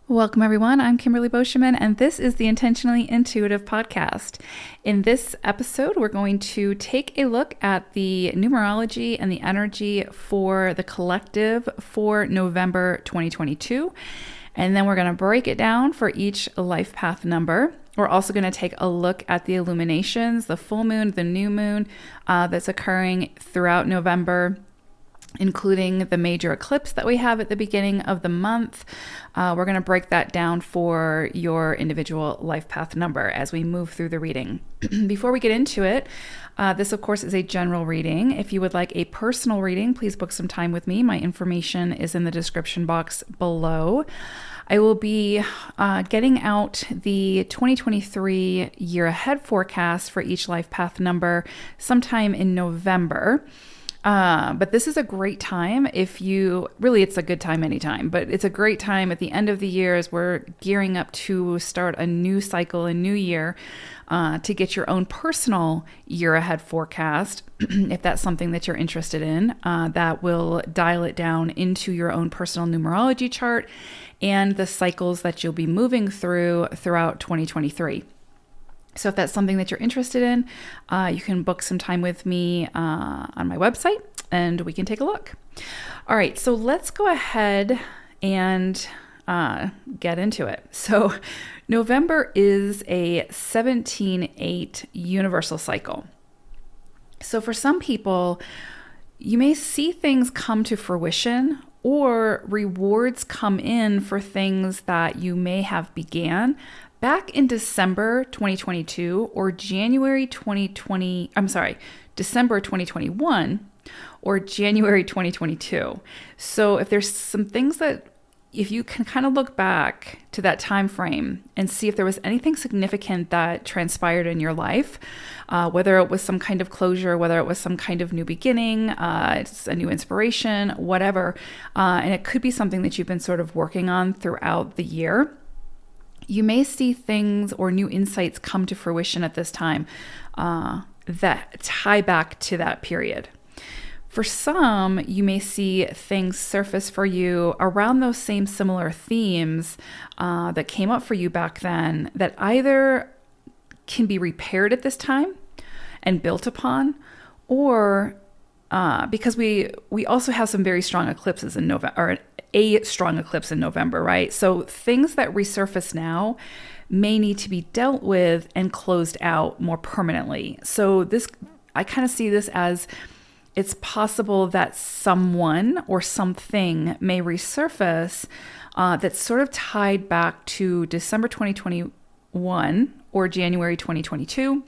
Welcome, everyone. I'm Kimberly Boscheman, and this is the Intentionally Intuitive podcast. In this episode, we're going to take a look at the numerology and the energy for the collective for November 2022. And then we're going to break it down for each life path number. We're also going to take a look at the illuminations, the full moon, the new moon that's occurring throughout November, including the major eclipse that we have at the beginning of the month. We're going to break that down for your individual life path number as we move through the reading. Before we get into it, this, of course, is a general reading. If you would like a personal reading, please book some time with me. My information is in the description box below. I will be getting out the 2023 year ahead forecast for each life path number sometime in November. But this is a great time it's a good time anytime, but it's a great time at the end of the year as we're gearing up to start a new cycle, a new year, to get your own personal year ahead forecast. If that's something that you're interested in, that will dial it down into your own personal numerology chart and the cycles that you'll be moving throughout 2023. So if that's something that you're interested in, you can book some time with me on my website and we can take a look. All right, so let's go ahead and get into it. So November is a 17-8 universal cycle. So for some people, you may see things come to fruition or rewards come in for things that you may have began back in December 2022 or December 2021 or January 2022. So if there's some things that, if you can kind of look back to that time frame and see if there was anything significant that transpired in your life, whether it was some kind of closure, whether it was some kind of new beginning, it's a new inspiration, whatever, and it could be something that you've been sort of working on throughout the year, you may see things or new insights come to fruition at this time that tie back to that period. For some, you may see things surface for you around those same similar themes that came up for you back then that either can be repaired at this time and built upon, or because we also have some very strong eclipses in November, or a strong eclipse in November, right? So things that resurface now may need to be dealt with and closed out more permanently. So I kind of see this as it's possible that someone or something may resurface that's sort of tied back to December 2021 or January 2022,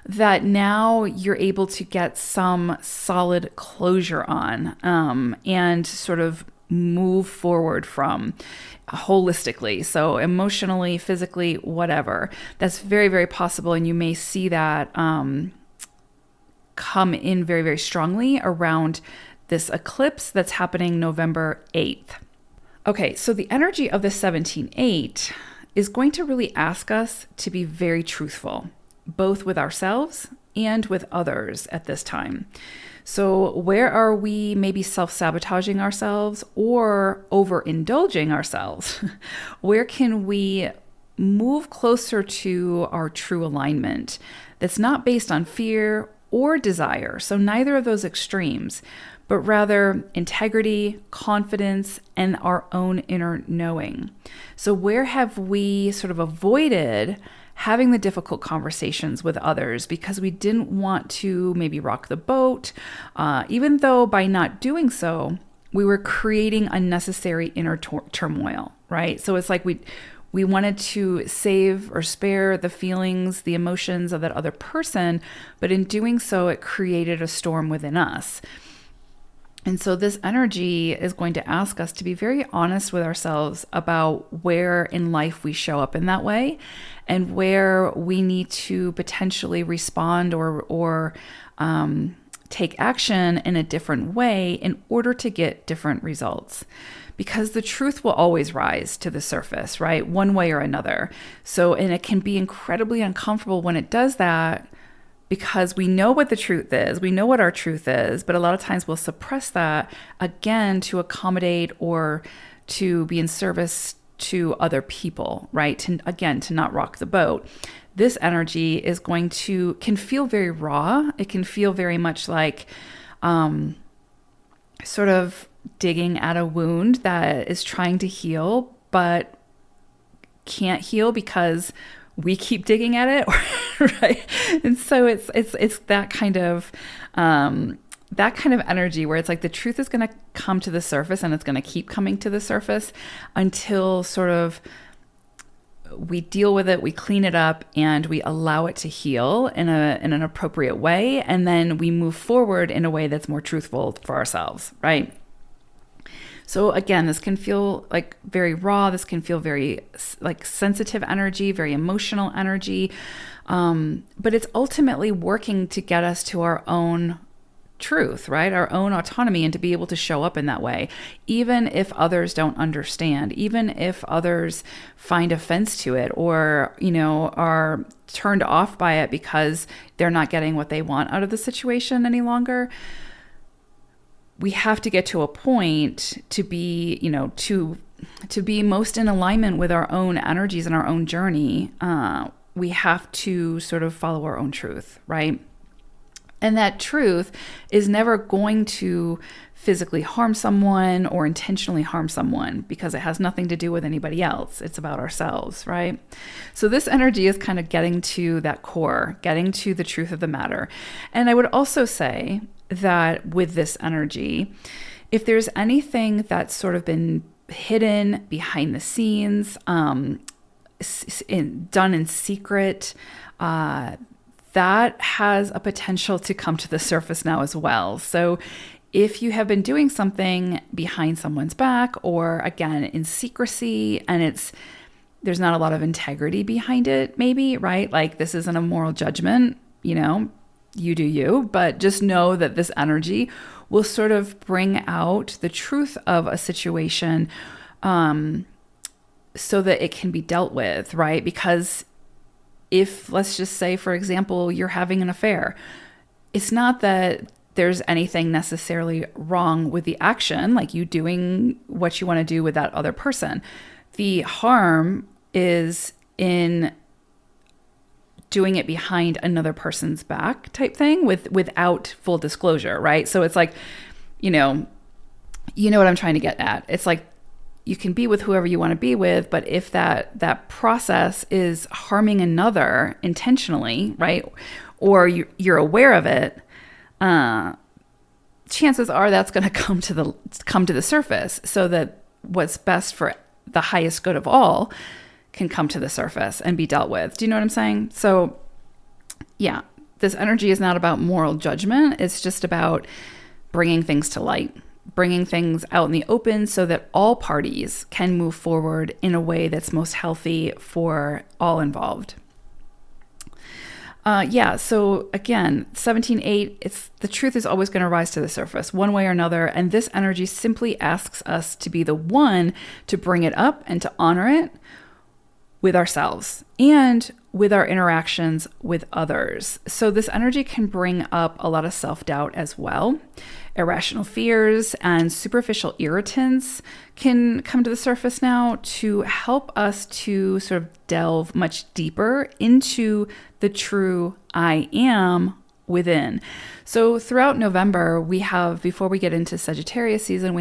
that now you're able to get some solid closure on and sort of move forward from holistically. So emotionally, physically, whatever. That's very, very possible. And you may see that come in very, very strongly around this eclipse that's happening November 8th. Okay, so the energy of the 17-8 is going to really ask us to be very truthful, both with ourselves and with others at this time. So where are we maybe self-sabotaging ourselves or overindulging ourselves? Where can we move closer to our true alignment that's not based on fear or desire? So neither of those extremes, but rather integrity, confidence, and our inner inner knowing. So where have we sort of avoided having the difficult conversations with others because we didn't want to maybe rock the boat, even though by not doing so, we were creating unnecessary inner turmoil, right? So it's like we wanted to save or spare the feelings, the emotions of that other person, but in doing so, it created a storm within us. And so this energy is going to ask us to be very honest with ourselves about where in life we show up in that way and where we need to potentially respond or take action in a different way in order to get different results. Because the truth will always rise to the surface, right? One way or another. So, and it can be incredibly uncomfortable when it does that, because we know what the truth is, we know what our truth is, but a lot of times we'll suppress that again to accommodate or to be in service to other people, right? To not rock the boat. This energy can feel very raw. It can feel very much like sort of digging at a wound that is trying to heal, but can't heal because we keep digging at it, right? And so it's that kind of energy where it's like the truth is going to come to the surface, and it's going to keep coming to the surface until sort of we deal with it, we clean it up, and we allow it to heal in an appropriate way, and then we move forward in a way that's more truthful for ourselves, right? So again, this can feel like very raw. This can feel very like sensitive energy, very emotional energy. But it's ultimately working to get us to our own truth, right? Our own autonomy, and to be able to show up in that way, even if others don't understand, even if others find offense to it, or, are turned off by it because they're not getting what they want out of the situation any longer. We have to get to a point to be, to be most in alignment with our own energies and our own journey. We have to sort of follow our own truth, right? And that truth is never going to physically harm someone or intentionally harm someone, because it has nothing to do with anybody else. It's about ourselves, right? So this energy is kind of getting to that core, getting to the truth of the matter. And I would also say that with this energy, if there's anything that's sort of been hidden behind the scenes, done in secret, that has a potential to come to the surface now as well. So if you have been doing something behind someone's back, or again, in secrecy, and there's not a lot of integrity behind it, maybe, right? Like, this isn't a moral judgment, you do you, but just know that this energy will sort of bring out the truth of a situation, so that it can be dealt with, right? Because if, let's just say, for example, you're having an affair, it's not that there's anything necessarily wrong with the action, like you doing what you want to do with that other person. The harm is in doing it behind another person's back type thing without full disclosure, right? So it's like, you know what I'm trying to get at. It's like, you can be with whoever you want to be with, but if that process is harming another intentionally, right, or you're aware of it, chances are that's going to come to the surface, so that what's best for the highest good of all can come to the surface and be dealt with. Do you know what I'm saying? So, yeah, this energy is not about moral judgment. It's just about bringing things to light, bringing things out in the open, so that all parties can move forward in a way that's most healthy for all involved. So again, 17.8, the truth is always going to rise to the surface one way or another. And this energy simply asks us to be the one to bring it up and to honor it with ourselves and with our interactions with others. So this energy can bring up a lot of self-doubt as well. Irrational fears and superficial irritants can come to the surface now to help us to sort of delve much deeper into the true I am within. So throughout November, before we get into Sagittarius season,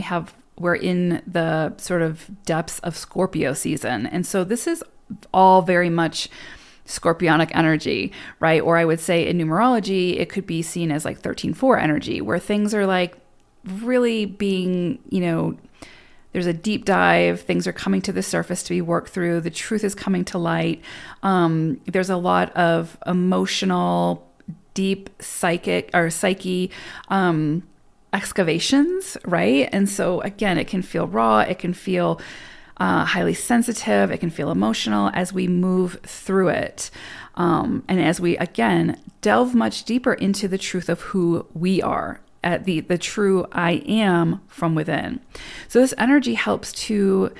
we're in the sort of depths of Scorpio season. And so this is all very much Scorpionic energy, right? Or I would say in numerology, it could be seen as like 13.4 energy, where things are like really being, there's a deep dive, things are coming to the surface to be worked through, the truth is coming to light. There's a lot of emotional, deep psyche excavations, right? And so again, it can feel raw, it can feel highly sensitive, it can feel emotional as we move through it. And as we, again, delve much deeper into the truth of who we are, at the true I am from within. So this energy helps to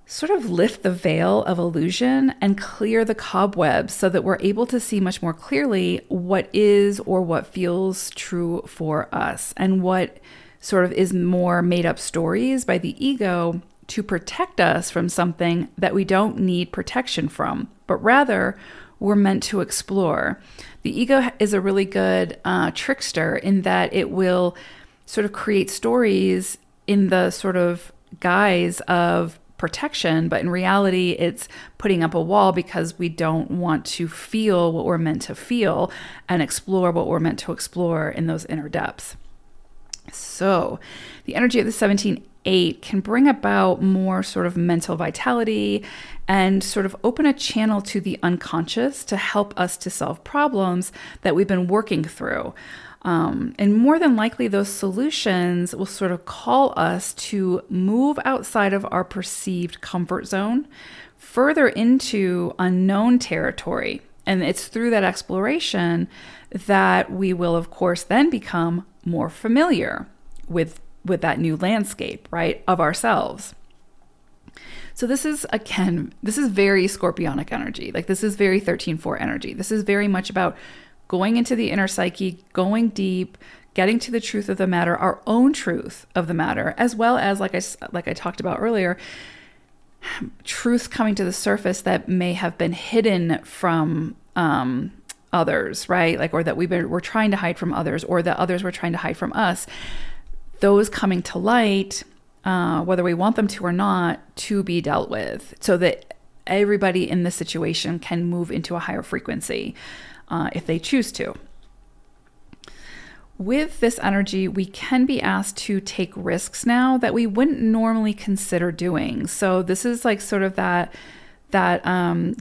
sort of lift the veil of illusion and clear the cobwebs so that we're able to see much more clearly what is or what feels true for us, and what sort of is more made up stories by the ego to protect us from something that we don't need protection from, but rather we're meant to explore. The ego is a really good trickster in that it will sort of create stories in the sort of guise of protection, but in reality, it's putting up a wall because we don't want to feel what we're meant to feel and explore what we're meant to explore in those inner depths. So the energy of the 17-8 can bring about more sort of mental vitality and sort of open a channel to the unconscious to help us to solve problems that we've been working through. And more than likely, those solutions will sort of call us to move outside of our perceived comfort zone, further into unknown territory. And it's through that exploration that we will, of course, then become more familiar with that new landscape, right, of ourselves. So this is very scorpionic energy. Like this is very 13-4 energy. This is very much about going into the inner psyche, going deep, getting to the truth of the matter, our own truth of the matter, as well as, like I talked about earlier, truths coming to the surface that may have been hidden from others, right? Like, or that we're trying to hide from others, or that others were trying to hide from us. Those coming to light, whether we want them to or not, to be dealt with, so that everybody in this situation can move into a higher frequency. If they choose to. With this energy, we can be asked to take risks now that we wouldn't normally consider doing. So this is like sort of that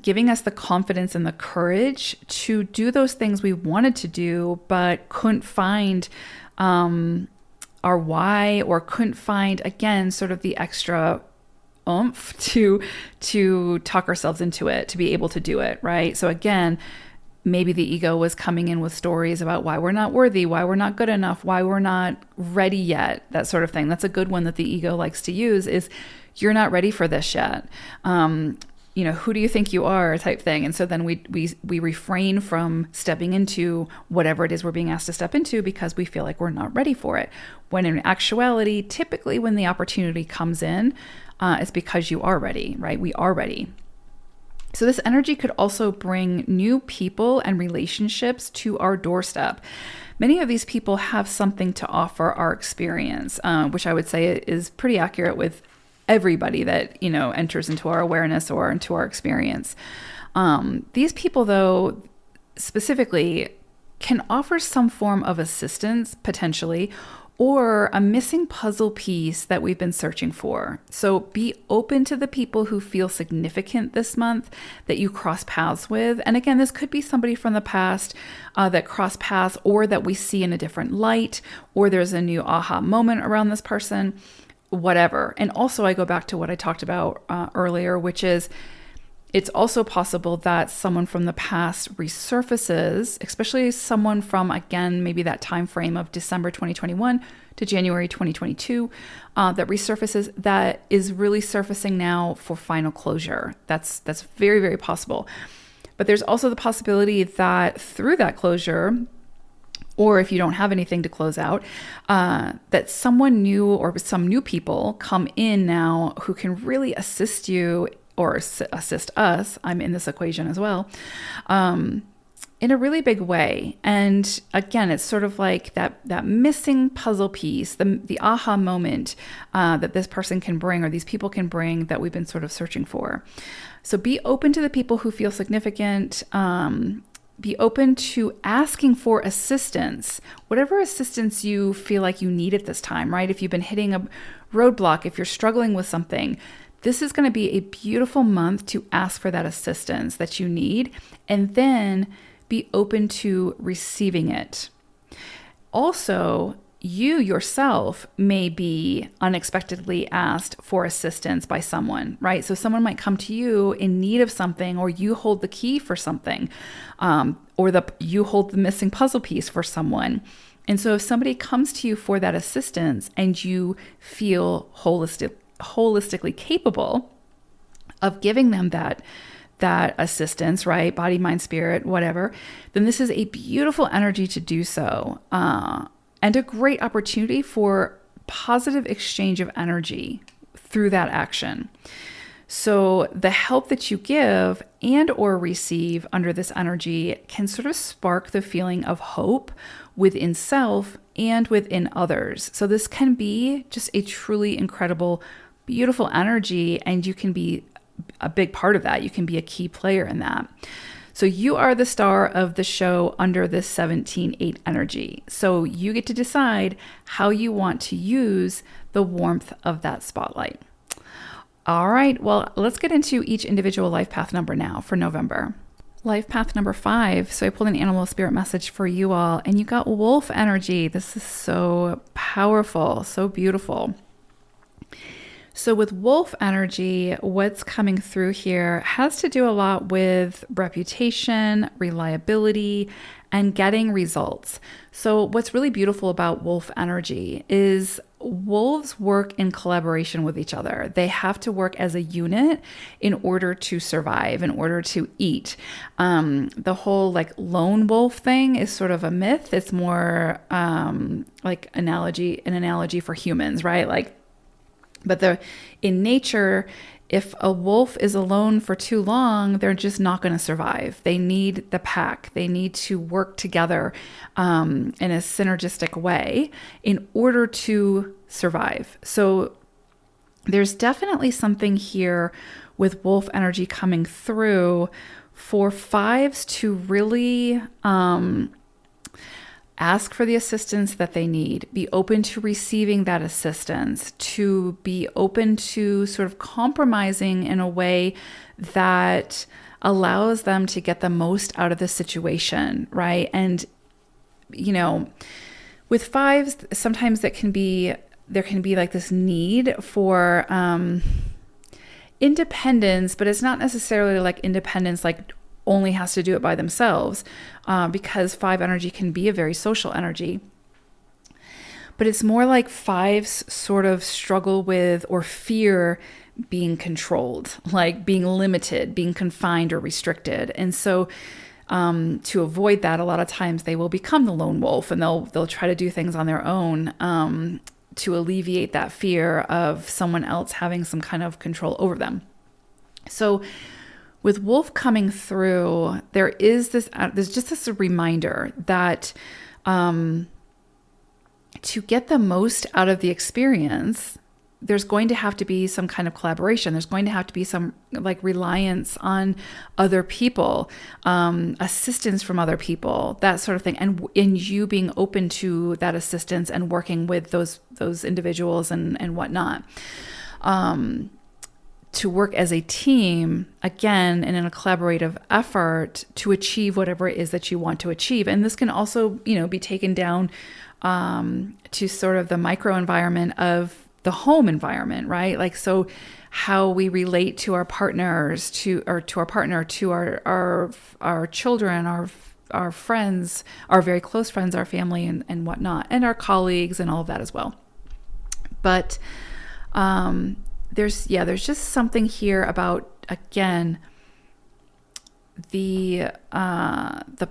giving us the confidence and the courage to do those things we wanted to do, but couldn't find our why, or couldn't find, again, sort of the extra oomph to talk ourselves into it, to be able to do it, right? So again, maybe the ego was coming in with stories about why we're not worthy, why we're not good enough, why we're not ready yet, that sort of thing. That's a good one that the ego likes to use, is you're not ready for this yet. Who do you think you are, type thing. And so then we refrain from stepping into whatever it is we're being asked to step into because we feel like we're not ready for it. When in actuality, typically when the opportunity comes in, it's because you are ready, right? We are ready. So this energy could also bring new people and relationships to our doorstep. Many of these people have something to offer our experience, which I would say is pretty accurate with everybody that, enters into our awareness or into our experience. These people, though, specifically can offer some form of assistance, potentially, or a missing puzzle piece that we've been searching for. So be open to the people who feel significant this month that you cross paths with. And again, this could be somebody from the past that cross paths, or that we see in a different light, or there's a new aha moment around this person, whatever. And also I go back to what I talked about earlier, which is it's also possible that someone from the past resurfaces, especially someone from, again, maybe that time frame of December 2021 to January 2022, that resurfaces, that is really surfacing now for final closure. That's very, very possible. But there's also the possibility that through that closure, or if you don't have anything to close out, that someone new or some new people come in now who can really assist you or assist us, I'm in this equation as well, in a really big way. And again, it's sort of like that missing puzzle piece, the aha moment that this person can bring, or these people can bring, that we've been sort of searching for. So be open to the people who feel significant. Be open to asking for assistance, whatever assistance you feel like you need at this time, right? If you've been hitting a roadblock, if you're struggling with something, this is going to be a beautiful month to ask for that assistance that you need, and then be open to receiving it. Also, you yourself may be unexpectedly asked for assistance by someone, right? So someone might come to you in need of something, or you hold the key for something, or you hold the missing puzzle piece for someone. And so if somebody comes to you for that assistance and you feel holistically capable of giving them that assistance, right? Body, mind, spirit, whatever, then this is a beautiful energy to do so. And a great opportunity for positive exchange of energy through that action. So the help that you give and or receive under this energy can sort of spark the feeling of hope within self and within others. So this can be just a truly incredible, beautiful energy, and you can be a big part of that. You can be a key player in that. So you are the star of the show under this 17-8 energy. So you get to decide how you want to use the warmth of that spotlight. All right, well, let's get into each individual life path number now for November. Life path number 5. So I pulled an animal spirit message for you all, and you got wolf energy. This is so powerful, so beautiful. So with wolf energy, what's coming through here has to do a lot with reputation, reliability, and getting results. So what's really beautiful about wolf energy is wolves work in collaboration with each other. They have to work as a unit in order to survive, in order to eat. The whole like lone wolf thing is sort of a myth. It's more like an analogy for humans, right? But in nature, if a wolf is alone for too long, they're just not going to survive. They need the pack. They need to work together in a synergistic way in order to survive. So there's definitely something here with wolf energy coming through for 5s to really ask for the assistance that they need, be open to receiving that assistance, to be open to sort of compromising in a way that allows them to get the most out of the situation, right? And, with 5s, sometimes there can be like this need for independence, but it's not necessarily like independence like only has to do it by themselves, because 5 energy can be a very social energy. But it's more like 5s sort of struggle with or fear being controlled, like being limited, being confined or restricted. And so to avoid that, a lot of times they will become the lone wolf, and they'll try to do things on their own to alleviate that fear of someone else having some kind of control over them. So with wolf coming through, there's just this reminder that to get the most out of the experience, there's going to have to be some kind of collaboration. There's going to have to be some like reliance on other people, assistance from other people, that sort of thing. And in you being open to that assistance and working with those individuals and whatnot. To work as a team, again, and in a collaborative effort to achieve whatever it is that you want to achieve. And this can also, be taken down to sort of the micro environment of the home environment, right? Like, so how we relate to our partners, to our partner, to our children, our friends, our very close friends, our family and whatnot, and our colleagues and all of that as well. But, there's just something here about, again, the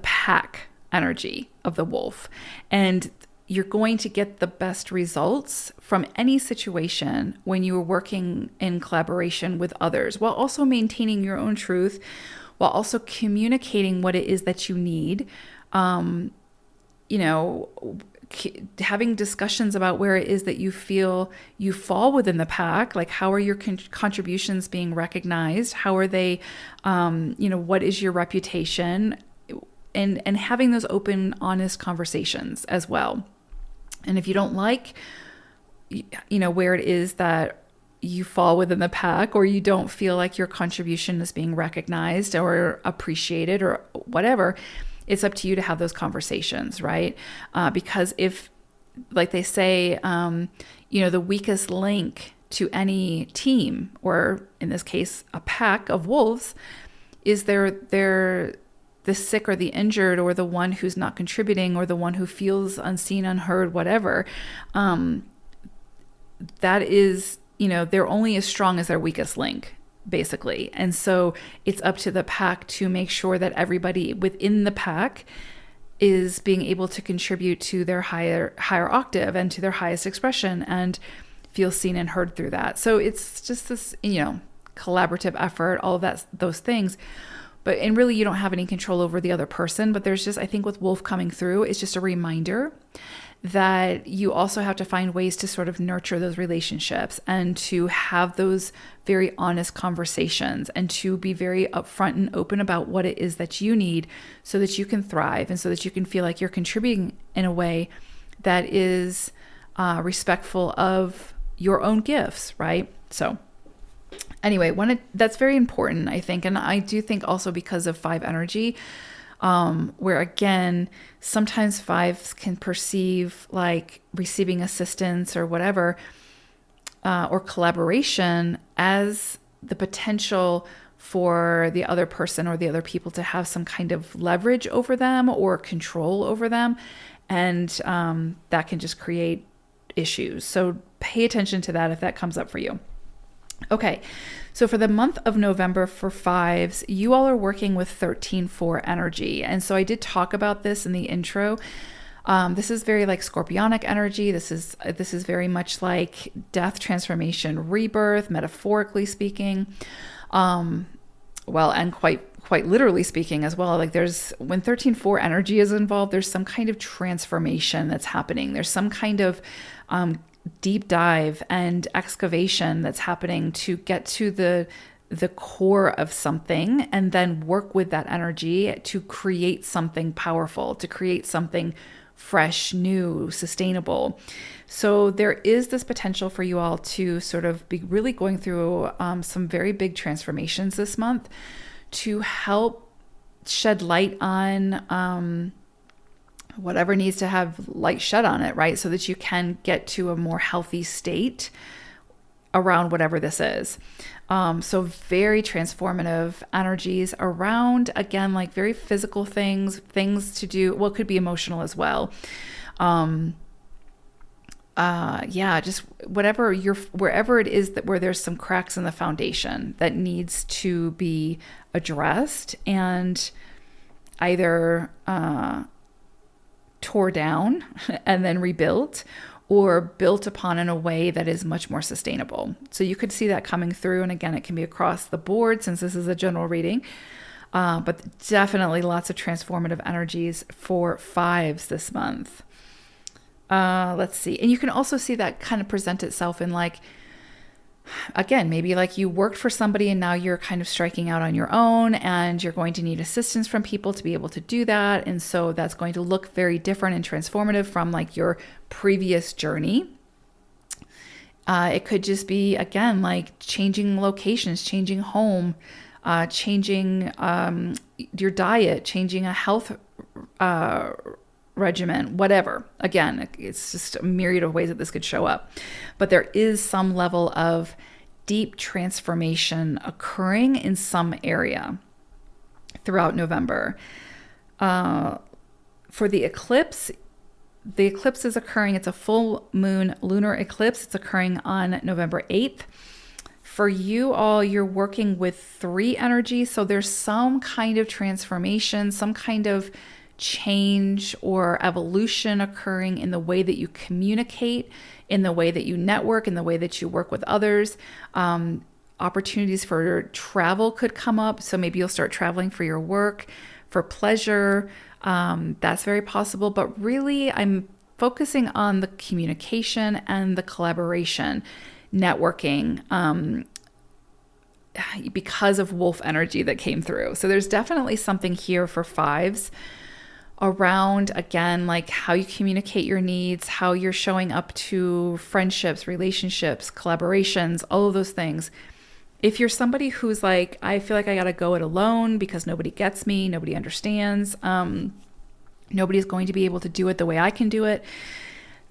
pack energy of the wolf. And you're going to get the best results from any situation when you are working in collaboration with others, while also maintaining your own truth, while also communicating what it is that you need. Having discussions about where it is that you feel you fall within the pack, like how are your contributions being recognized? How are they, what is your reputation? And having those open, honest conversations as well. And if you don't like, where it is that you fall within the pack, or you don't feel like your contribution is being recognized or appreciated or whatever, it's up to you to have those conversations, right? Because if, like they say, the weakest link to any team, or in this case, a pack of wolves, is they're the sick or the injured, or the one who's not contributing, or the one who feels unseen, unheard, whatever. That is, they're only as strong as their weakest link, basically. And so it's up to the pack to make sure that everybody within the pack is being able to contribute to their higher octave and to their highest expression, and feel seen and heard through that. So it's just this, collaborative effort, all of that, those things. And really you don't have any control over the other person, but there's just, I think with Wolf coming through, it's just a reminder that you also have to find ways to sort of nurture those relationships and to have those very honest conversations and to be very upfront and open about what it is that you need so that you can thrive and so that you can feel like you're contributing in a way that is respectful of your own gifts, right? So anyway, that's very important, I think. And I do think also because of 5 energy, where again, sometimes 5s can perceive like receiving assistance or whatever, or collaboration as the potential for the other person or the other people to have some kind of leverage over them or control over them. And that can just create issues. So pay attention to that if that comes up for you. Okay, so for the month of November for 5s, you all are working with 13-4 energy. And so I did talk about this in the intro. This is very like scorpionic energy. This is very much like death, transformation, rebirth, metaphorically speaking. And quite literally speaking as well. Like when 13-4 energy is involved, there's some kind of transformation that's happening. There's some kind of deep dive and excavation that's happening to get to the core of something and then work with that energy to create something powerful, to create something fresh, new, sustainable. So there is this potential for you all to sort of be really going through some very big transformations this month to help shed light on whatever needs to have light shed on it, right? So that you can get to a more healthy state around whatever this is. So very transformative energies around, again, like very physical things to do. Well, it could be emotional as well. Just wherever it is where there's some cracks in the foundation that needs to be addressed and either tore down and then rebuilt or built upon in a way that is much more sustainable. So you could see that coming through. And again, it can be across the board since this is a general reading, but definitely lots of transformative energies for 5s this month. Let's see. And you can also see that kind of present itself in like, again, maybe like you worked for somebody and now you're kind of striking out on your own and you're going to need assistance from people to be able to do that. And so that's going to look very different and transformative from like your previous journey. It could just be, again, like changing locations, changing home, changing your diet, changing a health regimen, whatever. Again, it's just a myriad of ways that this could show up. But there is some level of deep transformation occurring in some area throughout November. For the eclipse is occurring. It's a full moon lunar eclipse. It's occurring on November 8th. For you all, you're working with 3 energy. So there's some kind of transformation, some kind of change or evolution occurring in the way that you communicate, in the way that you network, in the way that you work with others. Opportunities for travel could come up. So maybe you'll start traveling for your work, for pleasure. That's very possible. But really, I'm focusing on the communication and the collaboration, networking, because of wolf energy that came through. So there's definitely something here for 5s around, again, like how you communicate your needs, how you're showing up to friendships, relationships, collaborations, all of those things. If you're somebody who's like, I feel like I got to go it alone because nobody gets me, nobody understands, nobody's going to be able to do it the way I can do it,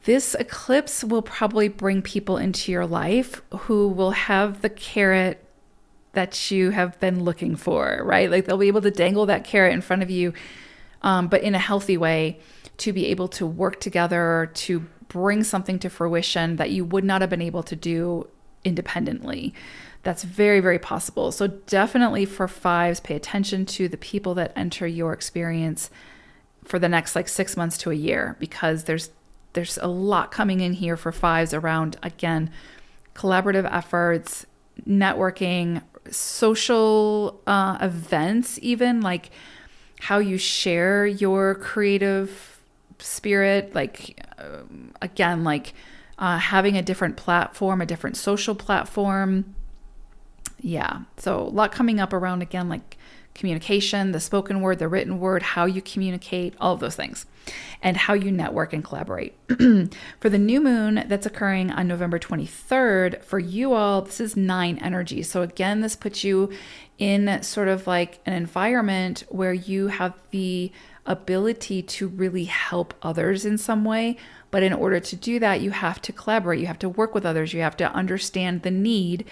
this eclipse will probably bring people into your life who will have the carrot that you have been looking for, right? Like they'll be able to dangle that carrot in front of you, but in a healthy way, to be able to work together to bring something to fruition that you would not have been able to do independently. That's very, very possible. So definitely for 5s, pay attention to the people that enter your experience for the next like 6 months to a year, because there's there's a lot coming in here for fives around, again, collaborative efforts, networking, social events, even like how you share your creative spirit, like again, like having a different platform, a different social platform. Yeah. So a lot coming up around, again, like communication, the spoken word, the written word, how you communicate, all of those things, and how you network and collaborate. For the new moon that's occurring on November 23rd, for you all, this is 9 energy. So again, this puts you in sort of like an environment where you have the ability to really help others in some way. But in order to do that, you have to collaborate. You have to work with others. You have to understand the need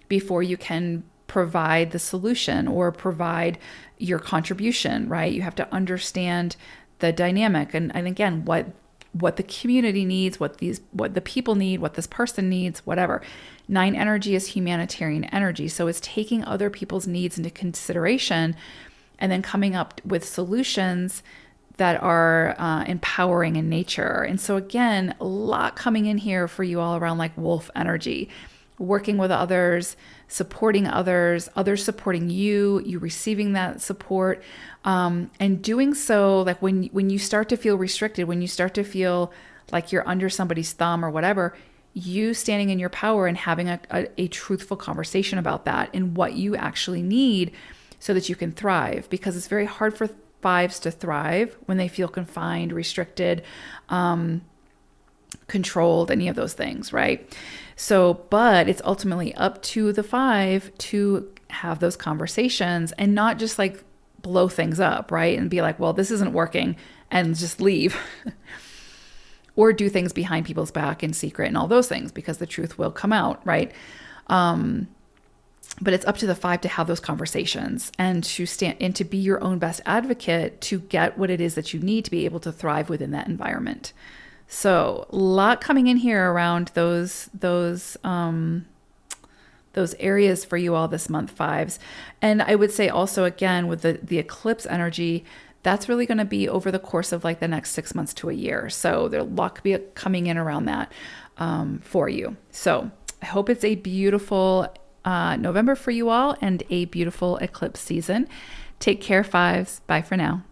before you can provide the solution or provide your contribution, right? You have to understand the dynamic and again, what the community needs, what the people need, what this person needs, whatever. 9 energy is humanitarian energy. So it's taking other people's needs into consideration and then coming up with solutions that are empowering in nature. And so again, a lot coming in here for you all around like wolf energy, working with others, supporting others, others supporting you, you receiving that support, and doing so like when you start to feel restricted, when you start to feel like you're under somebody's thumb or whatever, you standing in your power and having a truthful conversation about that and what you actually need so that you can thrive. Because it's very hard for fives to thrive when they feel confined, restricted, controlled, any of those things, right? So, but it's ultimately up to the 5 to have those conversations and not just like blow things up, right? And be like, well, this isn't working and just leave. Or do things behind people's back in secret and all those things, because the truth will come out, right? But it's up to the 5 to have those conversations and to stand and to be your own best advocate to get what it is that you need to be able to thrive within that environment. So a lot coming in here around those areas for you all this month, fives. And I would say also, again, with the eclipse energy, that's really going to be over the course of like the next 6 months to a year. So there's a lot be coming in around that for you. So I hope it's a beautiful November for you all and a beautiful eclipse season. Take care, fives. Bye for now.